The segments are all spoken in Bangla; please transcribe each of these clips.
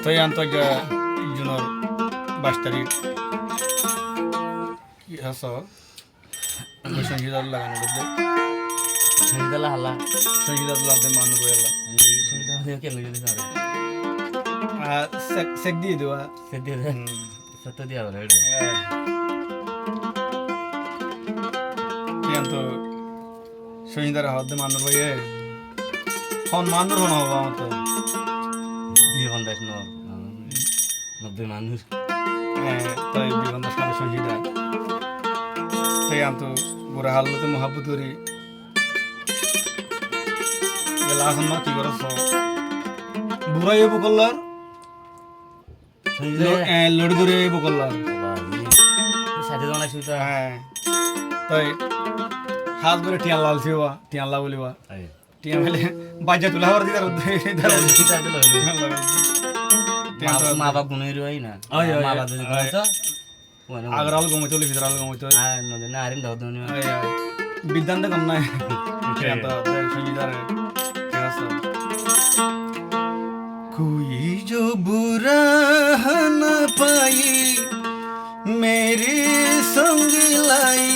তো আন্ত জুনের 22 তারিখ কি হাস সঙ্গীতার লাগানো দে সঙ্গীতালা হালা সঙ্গীতার লাগাতে মানুষ বইলা সঙ্গীতা কেন যদি করে সেক দিয়ে দেওয়া সেদি সত্য দিয়া বলে কি আন্ত সঙ্গীতার হাতে মানুষ বইয়ে হন মানুষ হন হবা মতো 90 মানুষ তাই বিগন্ধ সারা সঙ্গীতা তাই আন্ত গোরা হালতে মহাব্বত করি লাসন মা কি করছ বুড়াই বকল্লার লড়ি ধরে বকল্লার সাথে জনা শুতা হ্যাঁ তাই হাত ধরে টিয়া লাল ছিবা টিয়া লা বলিবা টিয়া মেলে বাজা তুলা হর দিদার মা বাপ গুনে রই না মা বাপ যদি তো আগরাল গমইতো লিফিরাল গমইতো নদে না আরিম দাও দুনি বিদ্যান্ত কম নাই তো সঙ্গীতার कोई जो बुरा न पाई मेरे संग लाई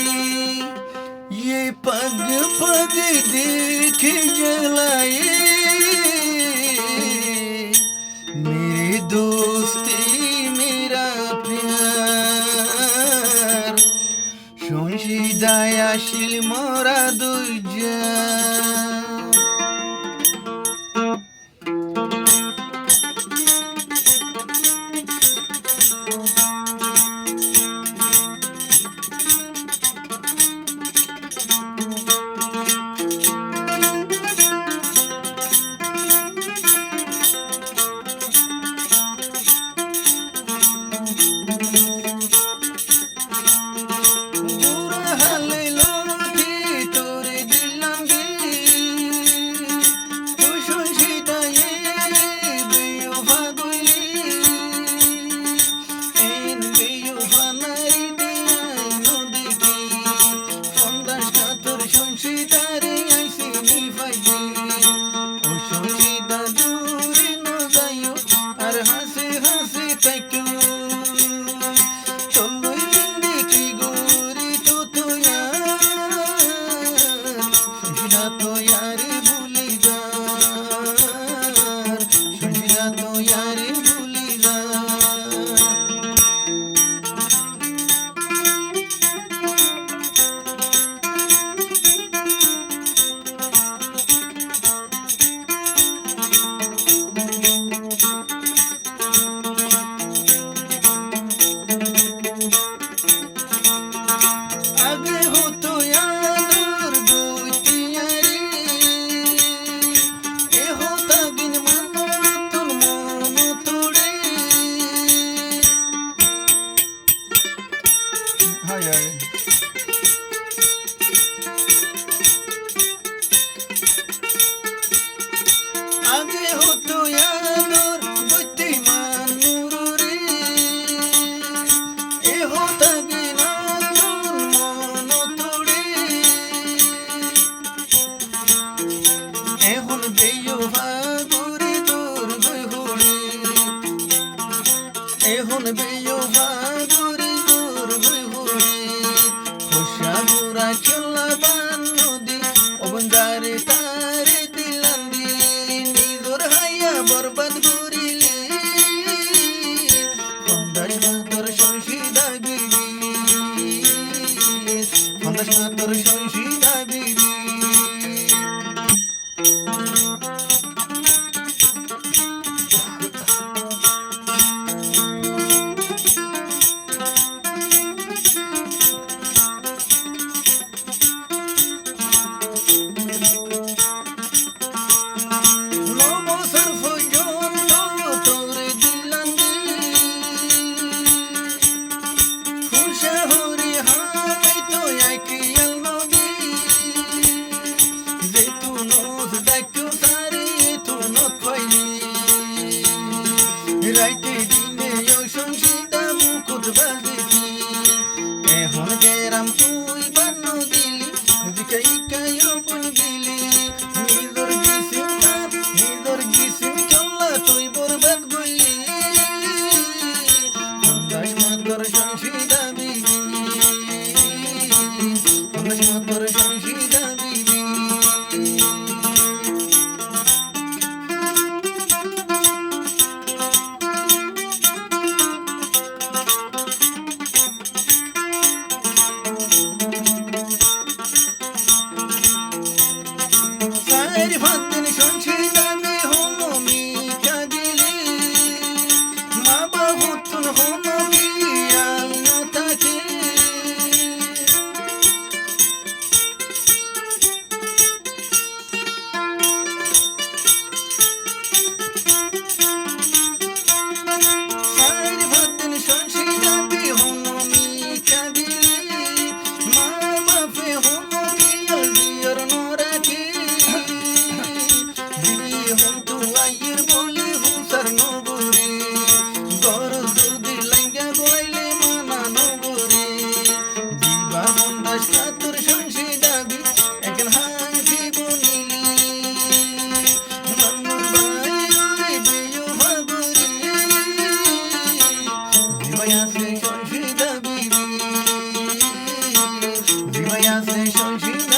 ये पग पग देख जलाई मेरे दोस्ती मेरा प्यार संशीदाया शिल मोरा दुजा এখন বেয়ো বাদুরি দূর হই হই খোসা গুরা চলা বান নদী অবন্দারে তারে দিলান্দি নিজর হাইয়া বরবাদ করিলে ফন্দাস তোর সংসিদা বিবি ফন্দাস তোর সংসিদা বিবি শহরে হামাই তো একই নদী শুনছি